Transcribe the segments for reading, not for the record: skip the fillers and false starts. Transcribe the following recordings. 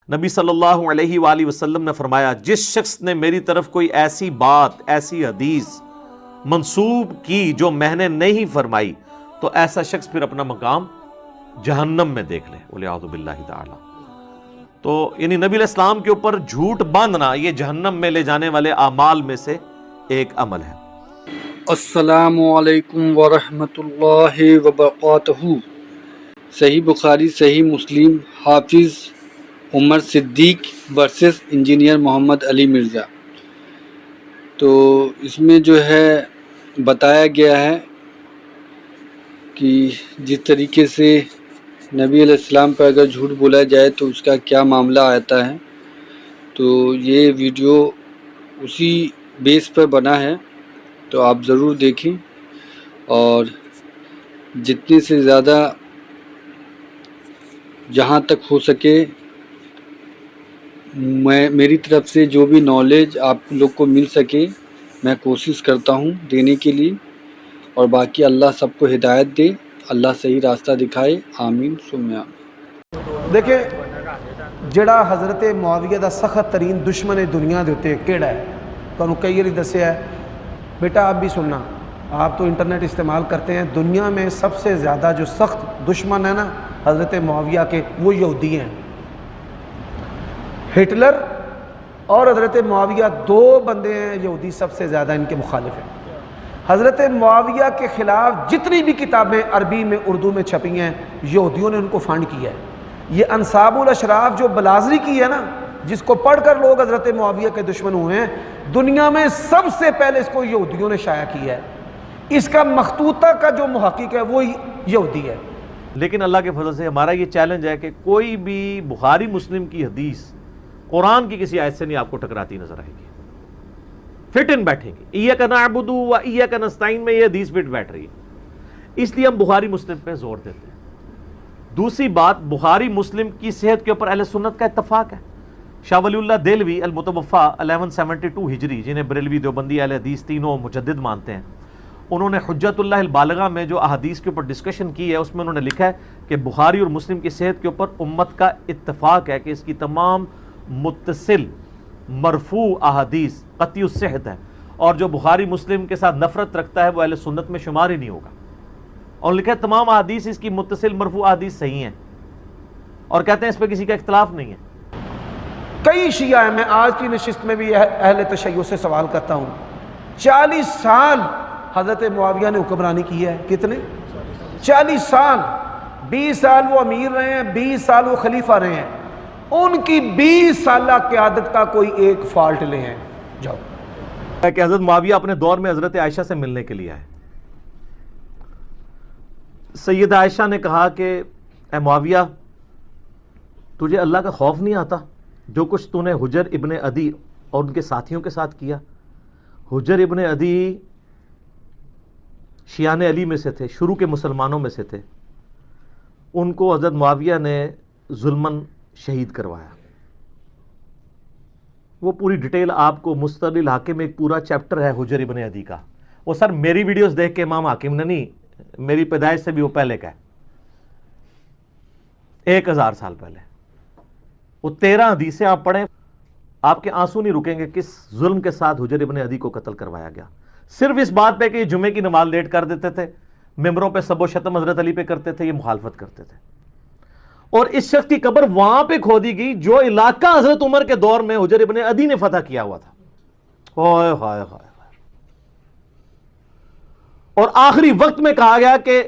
نبی صلی اللہ علیہ وآلہ وسلم نے فرمایا جس شخص نے میری طرف کوئی ایسی بات ایسی حدیث منسوب کی جو میں نے نہیں فرمائی تو ایسا شخص پھر اپنا مقام جہنم میں دیکھ لے والعیاذ باللہ تعالی۔ تو یعنی نبی علیہ السلام کے اوپر جھوٹ باندھنا یہ جہنم میں لے جانے والے اعمال میں سے ایک عمل ہے۔ السلام علیکم ورحمۃ اللہ وبرکاتہ۔ صحیح بخاری صحیح مسلم، حافظ عمر صدیق ورسز انجینئر محمد علی مرزا۔ تو اس میں جو ہے بتایا گیا ہے کہ جس طریقے سے نبی علیہ السلام پر اگر جھوٹ بولا جائے تو اس کا کیا معاملہ آتا ہے، تو یہ ویڈیو اسی بیس پر بنا ہے، تو آپ ضرور دیکھیں اور جتنے سے زیادہ جہاں تک ہو سکے میری طرف سے جو بھی نالج آپ لوگ کو مل سکے میں کوشش کرتا ہوں دینے کے لیے، اور باقی اللہ سب کو ہدایت دے، اللہ صحیح راستہ دکھائے، آمین ثم آمین۔ دیکھیں جڑا حضرت معاویہ دا سخت ترین دشمن دنیا دے ہوتے کیڑا ہے، تو کئی بار دسیا ہے بیٹا، آپ بھی سننا، آپ تو انٹرنیٹ استعمال کرتے ہیں، دنیا میں سب سے زیادہ جو سخت دشمن ہے نا حضرت معاویہ کے، وہ یہودی ہیں۔ ہٹلر اور حضرت معاویہ دو بندے ہیں یہودی سب سے زیادہ ان کے مخالف ہیں۔ حضرت معاویہ کے خلاف جتنی بھی کتابیں عربی میں اردو میں چھپی ہیں یہودیوں نے ان کو فنڈ کیا ہے۔ یہ انصاب الاشراف جو بلازری کی ہے نا، جس کو پڑھ کر لوگ حضرت معاویہ کے دشمن ہوئے ہیں، دنیا میں سب سے پہلے اس کو یہودیوں نے شائع کیا ہے۔ اس کا مخطوطہ کا جو محقق ہے وہ یہودی ہے۔ لیکن اللہ کے فضل سے ہمارا یہ چیلنج ہے کہ کوئی بھی بخاری مسلم کی حدیث قرآن کی کسی آیت سے نہیں آپ کو ٹکراتی نظر آئے گی، فٹ ان بیٹھیں گے۔ ایاک نعبد و ایاک نستعین میں یہ حدیث فٹ بیٹھ رہی ہے، اس لیے ہم بخاری مسلم پہ زور دیتے ہیں۔ دوسری بات، بخاری مسلم کی صحت کے اوپر اہل سنت کا اتفاق ہے۔ شاہ ولی اللہ دہلوی المتوفی 1172 ہجری، جنہیں بریلوی دیوبندی اہل حدیث تینوں مجدد مانتے ہیں، انہوں نے حجت اللہ البالغہ میں جو احادیث کے اوپر ڈسکشن کی ہے اس میں انہوں نے لکھا ہے کہ بخاری اور مسلم کی صحت کے اوپر امت کا اتفاق ہے کہ اس کی تمام متصل مرفوع احادیث قطعی الصحت ہے، اور جو بخاری مسلم کے ساتھ نفرت رکھتا ہے وہ اہل سنت میں شمار ہی نہیں ہوگا۔ اور لکھا ہے تمام احادیث اس کی متصل مرفوع احادیث صحیح ہیں، اور کہتے ہیں اس پہ کسی کا اختلاف نہیں ہے۔ کئی شیعہ ہیں، میں آج کی نشست میں بھی اہل تشیع سے سوال کرتا ہوں، 40 سال حضرت معاویہ نے حکمرانی کی ہے، کتنے؟ 40 سال، 20 سال وہ امیر رہے ہیں، 20 سال وہ خلیفہ رہے ہیں، ان کی 20 سالہ قیادت کا کوئی ایک فالٹ لے ہیں، جاؤ۔ کہ حضرت معاویہ اپنے دور میں حضرت عائشہ سے ملنے کے لیے آئے۔ سیدہ عائشہ نے کہا کہ اے معاویہ، تجھے اللہ کا خوف نہیں آتا جو کچھ تو نے حجر ابن عدی اور ان کے ساتھیوں کے ساتھ کیا؟ حجر ابن عدی شیعان علی میں سے تھے، شروع کے مسلمانوں میں سے تھے، ان کو حضرت معاویہ نے ظلماً شہید کروایا۔ وہ پوری ڈیٹیل آپ کو مستدل حاکم میں ایک پورا چیپٹر ہے حجر ابن عدی کا، وہ سر میری ویڈیوز دیکھ کے امام حاکم نے نہیں، میری پیدائش سے بھی وہ پہلے کا ہے، 1000 سال پہلے۔ وہ 13 حدیثیں آپ پڑھیں، آپ کے آنسو نہیں رکیں گے کس ظلم کے ساتھ حجر ابن عدی کو قتل کروایا گیا، صرف اس بات پہ کہ یہ جمعے کی نماز لیٹ کر دیتے تھے، ممبروں پہ سب و شتم حضرت علی پہ کرتے تھے، یہ مخالفت کرتے تھے۔ اور اس شخص کی قبر وہاں پہ کھودی گئی جو علاقہ حضرت عمر کے دور میں حجر ابن عدی نے فتح کیا ہوا تھا۔ ہائے ہائے ہائے۔ اور آخری وقت میں کہا گیا کہ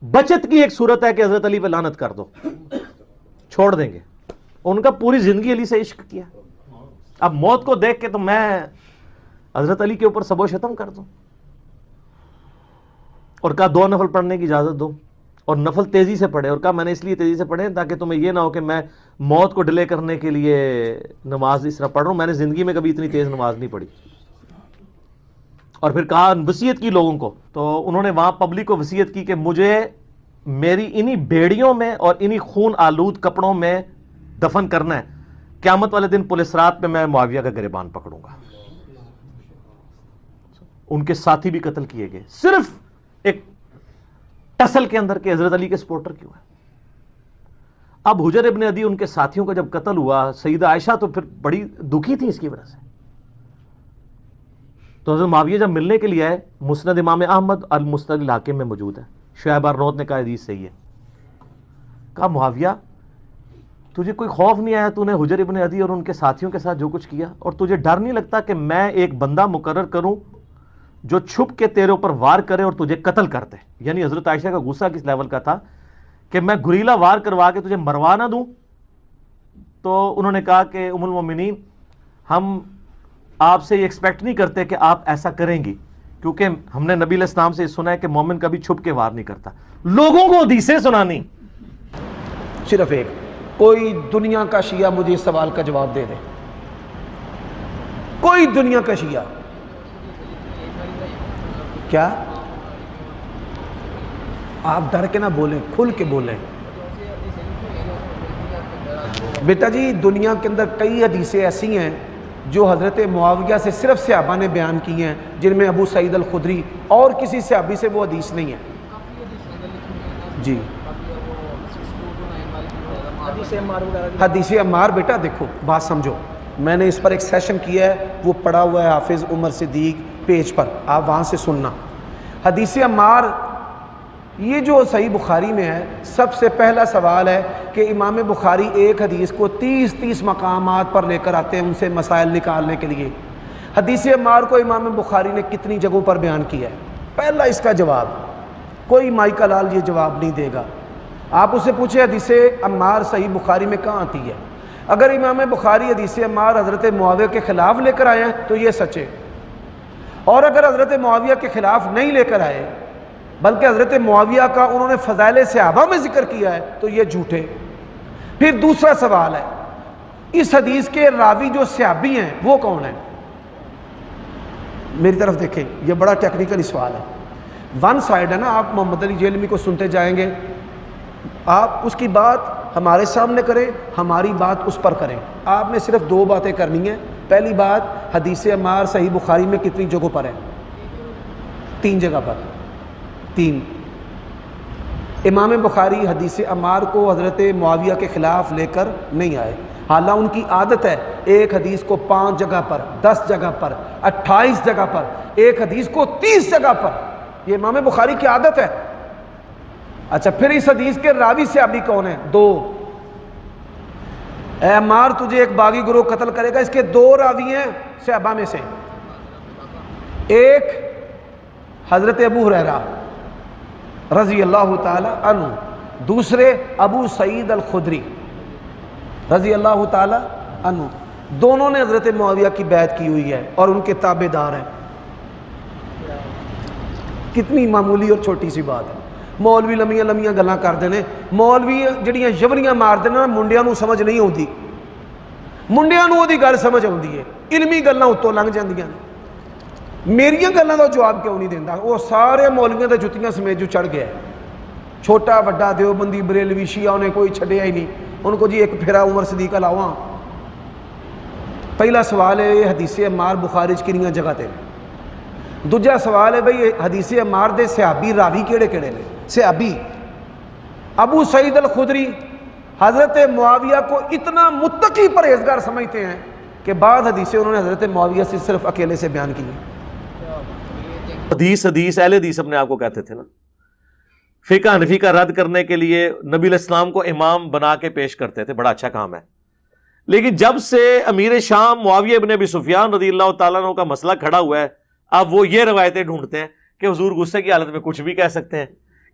بچت کی ایک صورت ہے کہ حضرت علی پہ لعنت کر دو، چھوڑ دیں گے۔ ان کا پوری زندگی علی سے عشق کیا، اب موت کو دیکھ کے تو میں حضرت علی کے اوپر سب و شتم کر دوں؟ اور کہا 2 نفل پڑھنے کی اجازت دو، اور نفل تیزی سے پڑھے، اور کہا میں نے اس لیے تیزی سے پڑھے تاکہ تمہیں یہ نہ ہو کہ میں موت کو ڈیلے کرنے کے لیے نماز اس طرح پڑھ رہا ہوں، میں نے زندگی میں کبھی اتنی تیز نماز نہیں پڑھی۔ اور پھر کہا وصیت کی لوگوں کو، تو انہوں نے وہاں پبلک کو وصیت کی کہ مجھے میری انہی بیڑیوں میں اور انہی خون آلود کپڑوں میں دفن کرنا ہے، قیامت والے دن پولیس رات پہ میں معاویہ کا گریبان پکڑوں گا۔ ان کے ساتھی بھی قتل کیے گئے، صرف ایک ٹسل کے اندر کہ حضرت علی کے سپورٹر کیوں ہے۔ اب حجر ابن عدی ان کے ساتھیوں کا جب قتل ہوا، سیدہ عائشہ تو پھر بڑی دکھی تھی اس کی وجہ سے. تو حضرت معاویہ جب ملنے کے لیے آئے، مسند امام احمد المسند الحاکم میں موجود ہے، شعیب ارنوت نے کہا حدیث صحیح ہے. کہا معاویہ تجھے کوئی خوف نہیں آیا؟ تو نے حجر ابن عدی اور ان کے ساتھیوں کے ساتھ جو کچھ کیا، اور تجھے ڈر نہیں لگتا کہ میں ایک بندہ مقرر کروں جو چھپ کے تیرے اوپر وار کرے اور تجھے قتل کرتے؟ یعنی حضرت عائشہ کا غصہ کس لیول کا تھا کہ میں گریلا وار کروا کے تجھے مروا نہ دوں. تو انہوں نے کہا کہ ام المومنین، ہم آپ سے یہ ایکسپیکٹ نہیں کرتے کہ آپ ایسا کریں گی، کیونکہ ہم نے نبی علیہ السلام سے سنا ہے کہ مومن کبھی چھپ کے وار نہیں کرتا. لوگوں کو حدیثیں سنانی. صرف ایک کوئی دنیا کا شیعہ مجھے اس سوال کا جواب دے دے، کوئی دنیا کا شیعہ. کیا آپ ڈر کے نہ بولیں، کھل کے بولیں. بیٹا جی دنیا کے اندر کئی حدیثیں ایسی ہیں جو حضرت معاویہ سے صرف صحابہ نے بیان کی ہیں، جن میں ابو سعید الخدری اور کسی صحابی سے وہ حدیث نہیں ہے. جی حدیث عمار. بیٹا دیکھو بات سمجھو، میں نے اس پر ایک سیشن کیا ہے، وہ پڑا ہوا ہے حافظ عمر صدیق پیج پر، آپ وہاں سے سننا. حدیث عمار یہ جو صحیح بخاری میں ہے، سب سے پہلا سوال ہے کہ امام بخاری ایک حدیث کو 30 مقامات پر لے کر آتے ہیں ان سے مسائل نکالنے کے لیے. حدیث عمار کو امام بخاری نے کتنی جگہوں پر بیان کیا ہے؟ پہلا اس کا جواب کوئی مائکا لال یہ جواب نہیں دے گا. آپ اسے پوچھیں حدیث عمار صحیح بخاری میں کہاں آتی ہے؟ اگر امام بخاری حدیث عمار حضرت معاویہ کے خلاف لے کر آئے ہیں تو یہ سچے، اور اگر حضرت معاویہ کے خلاف نہیں لے کر آئے بلکہ حضرت معاویہ کا انہوں نے فضائل صحابہ میں ذکر کیا ہے تو یہ جھوٹے. پھر دوسرا سوال ہے اس حدیث کے راوی جو صحابی ہیں وہ کون ہیں؟ میری طرف دیکھیں، یہ بڑا ٹیکنیکل سوال ہے. ون سائڈ ہے نا، آپ محمد علی جیلمی کو سنتے جائیں گے، آپ اس کی بات ہمارے سامنے کریں، ہماری بات اس پر کریں. آپ نے صرف 2 باتیں کرنی ہیں. پہلی بات، حدیث عمار صحیح بخاری میں کتنی جگہوں پر ہے؟ 3 جگہ پر. 3. امام بخاری حدیث عمار کو حضرت معاویہ کے خلاف لے کر نہیں آئے، حالانکہ ان کی عادت ہے ایک حدیث کو 5 جگہ پر، 10 جگہ پر، 28 جگہ پر، ایک حدیث کو 30 جگہ پر. یہ امام بخاری کی عادت ہے. اچھا پھر اس حدیث کے راوی صحابی کون ہیں؟ 2. اے عمار تجھے ایک باغی گروہ قتل کرے گا، اس کے 2 راوی ہیں صحابہ میں سے. ایک حضرت ابو ہریرہ رضی اللہ تعالی عنہ، دوسرے ابو سعید الخدری رضی اللہ تعالی عنہ. دونوں نے حضرت معاویہ کی بیعت کی ہوئی ہے اور ان کے تابع دار ہیں. کتنی معمولی اور چھوٹی سی بات ہے. مولوی لمیاں گلاں کر دینے، مولوی جڑیاں یوریاں مار دینا، منڈیاں نو سمجھ نہیں ہوندی، منڈیاں نو دی گل سمجھ ہوندی ہے، علمی گلاں اتوں لنگ جاندیاں نے. میریاں گلاں دا جواب کیوں نہیں دیندا؟ وہ سارے مولویاں دے جتیاں سمیت جو چڑھ گیا ہے، چھوٹا وڈا دیوبندی بریلوی شیعہ انہیں کوئی چھڈیا ہی نہیں. ان کو جی ایک پھیرا عمر صدیق لاواں. پہلا سوال ہے یہ حدیث عمار بخاری چ کنیاں جگہ تے؟ دوجا سوال ہے بھئی حدیث عمار دے صحابی راوی کیڑے کیڑے نے؟ صحابی ابو سعید الخدری حضرت معاویہ کو اتنا متقی پرہیزگار سمجھتے ہیں کہ بعض حدیثیں انہوں نے حضرت معاویہ سے صرف اکیلے سے بیان کی ہیں. حدیث اہل حدیث اپنے آپ کو کہتے تھے نا. فقہ حنفی کا رد کرنے کے لیے نبی علیہ السلام کو امام بنا کے پیش کرتے تھے، بڑا اچھا کام ہے. لیکن جب سے امیر شام معاویہ ابن ابی سفیان رضی اللہ تعالیٰ عنہ کا مسئلہ کھڑا ہوا ہے، اب وہ یہ روایتیں ڈھونڈتے ہیں کہ حضور غصے کی حالت میں کچھ بھی کہہ سکتے ہیں.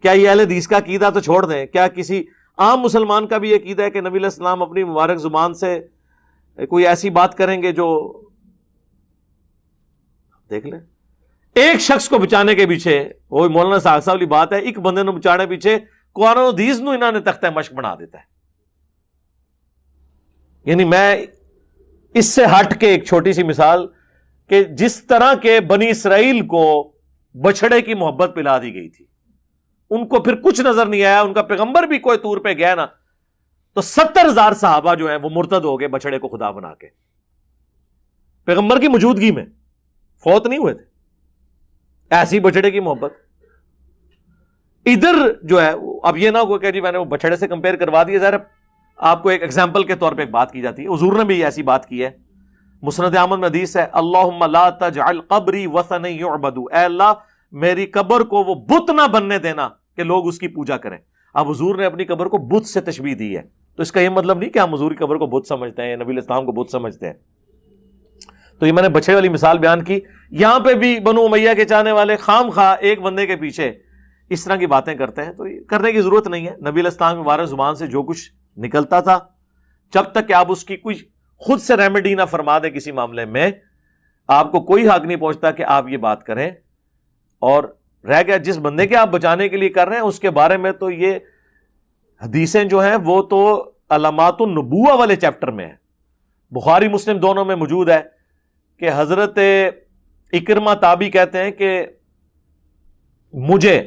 کیا یہ اہل حدیث کا عقیدہ تو چھوڑ دیں، کیا کسی عام مسلمان کا بھی یہ عقیدہ ہے کہ نبی علیہ السلام اپنی مبارک زبان سے کوئی ایسی بات کریں گے جو دیکھ لیں؟ ایک شخص کو بچانے کے پیچھے، وہ مولانا ساگ صاحب والی بات ہے، ایک بندے نو بچانے پیچھے قرآن و حدیث نو انہوں نے تختہ مشق بنا دیتا ہے. یعنی میں اس سے ہٹ کے ایک چھوٹی سی مثال کہ جس طرح کے بنی اسرائیل کو بچھڑے کی محبت پلا دی گئی تھی، ان کو پھر کچھ نظر نہیں آیا، ان کا پیغمبر بھی کوئی طور پہ گیا نا، تو 70,000 صحابہ جو ہیں وہ مرتد ہو گئے بچھڑے کو خدا بنا کے، پیغمبر کی موجودگی میں فوت نہیں ہوئے تھے. ایسی بچھڑے کی محبت. ادھر جو ہے اب یہ نہ ہو کہ جی میں نے وہ بچھڑے سے کمپیئر کروا دیا، ظاہر آپ کو ایک ایگزامپل کے طور پہ ایک بات کی جاتی ہے، حضور نے بھی ایسی بات کی ہے، مسند احمد میں حدیث ہے، اللہم لا تجعل قبری وثنا یعبد، اے اللہ میری قبر کو وہ بت نہ بننے دینا کہ لوگ اس کی پوجا کریں۔ اب حضور نے اپنی قبر کو بت سے تشبیہ دی ہے، تو اس کا یہ مطلب نہیں کہ ہم حضور کی قبر کو بت سمجھتے ہیں یا نبی علیہ السلام کو بت سمجھتے ہیں۔ تو یہ میں نے بچے والی مثال بیان کی، یہاں پہ بھی بنو امیہ کے چاہنے والے خام خواہ ایک بندے کے پیچھے اس طرح کی باتیں کرتے ہیں، تو یہ کرنے کی ضرورت نہیں ہے۔ نبی علیہ السلام مبارک زبان سے جو کچھ نکلتا تھا، جب تک کہ آپ اس کی کوئی خود سے ریمیڈی نہ فرما دیں کسی معاملے میں، آپ کو کوئی حق نہیں پہنچتا کہ آپ یہ بات کریں۔ اور رہ گیا جس بندے کے آپ بچانے کے لیے کر رہے ہیں، اس کے بارے میں تو یہ حدیثیں جو ہیں وہ تو علامات النبوہ والے چیپٹر میں ہیں، بخاری مسلم دونوں میں موجود ہے کہ حضرت اکرمہ تابعی کہتے ہیں کہ مجھے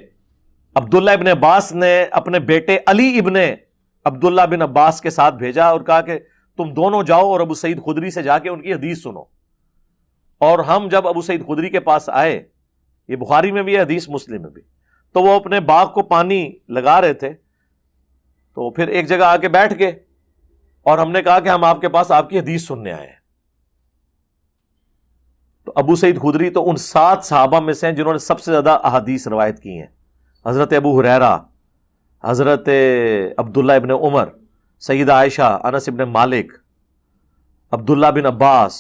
عبداللہ ابن عباس نے اپنے بیٹے علی ابن عبداللہ بن عباس کے ساتھ بھیجا اور کہا کہ تم دونوں جاؤ اور ابو سعید خدری سے جا کے ان کی حدیث سنو۔ اور ہم جب ابو سعید خدری کے پاس آئے، یہ بخاری میں بھی ہے، حدیث مسلم میں بھی، تو وہ اپنے باغ کو پانی لگا رہے تھے، تو پھر ایک جگہ آ کے بیٹھ گئے اور ہم نے کہا کہ ہم آپ کے پاس آپ کی حدیث سننے آئے ہیں۔ تو ابو سعید خدری تو ان 7 صحابہ میں سے ہیں جنہوں نے سب سے زیادہ احادیث روایت کی ہیں، حضرت ابو ہریرہ، حضرت عبداللہ ابن عمر، سیدہ عائشہ، انس ابن مالک، عبداللہ بن عباس،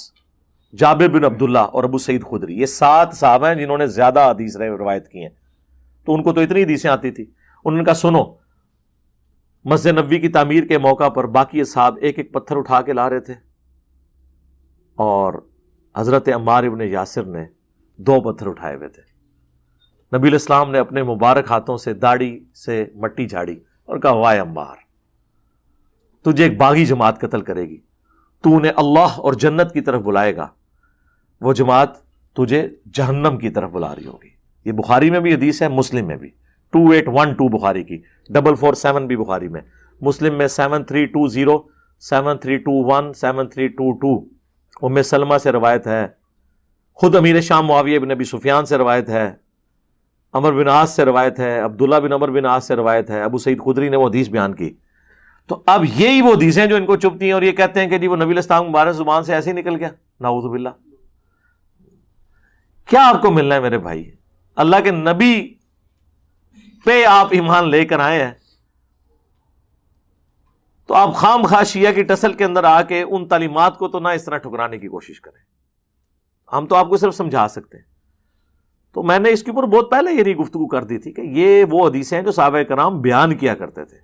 جابر بن عبداللہ اور ابو سعید خدری، یہ 7 صحابہ ہیں جنہوں نے زیادہ حدیث روایت کی ہیں۔ تو ان کو تو اتنی حدیثیں آتی تھی، انہوں نے کہا سنو، مسجد نبوی کی تعمیر کے موقع پر باقی اصحاب ایک ایک پتھر اٹھا کے لا رہے تھے، اور حضرت عمار ابن یاسر نے 2 پتھر اٹھائے ہوئے تھے۔ نبی علیہ السلام نے اپنے مبارک ہاتھوں سے داڑھی سے مٹی جھاڑی اور کہا وائے عمار، تجھے ایک باغی جماعت قتل کرے گی، تو انہیں اللہ اور جنت کی طرف بلائے گا، وہ جماعت تجھے جہنم کی طرف بلا رہی ہوگی۔ یہ بخاری میں بھی حدیث ہے، مسلم میں بھی، 2812 بخاری کی، 447 بھی بخاری میں، مسلم میں 7320، 7321، 7322 ام سلمہ سے روایت ہے، خود امیر شام معاویہ بن ابی سفیان سے روایت ہے، عمر بن عاص سے روایت ہے، عبداللہ بن عمر بن عاص سے روایت ہے، ابو سعید خدری نے وہ حدیث بیان کی۔ تو اب یہی وہ حدیثیں جو ان کو چبھتی ہیں اور یہ کہتے ہیں کہ جی وہ نبی علیہ السلام مبارک زبان سے ایسے ہی نکل گیا، نعوذ باللہ۔ کیا آپ کو ملنا ہے میرے بھائی؟ اللہ کے نبی پہ آپ ایمان لے کر آئے ہیں، تو آپ خام خواہ شیعہ کی ٹسل کے اندر آ کے ان تعلیمات کو تو نہ اس طرح ٹھکرانے کی کوشش کریں۔ ہم تو آپ کو صرف سمجھا سکتے ہیں۔ تو میں نے اس کے اوپر بہت پہلے یہ گفتگو کر دی تھی کہ یہ وہ حدیثیں ہیں جو صحابہ کرام بیان کیا کرتے تھے۔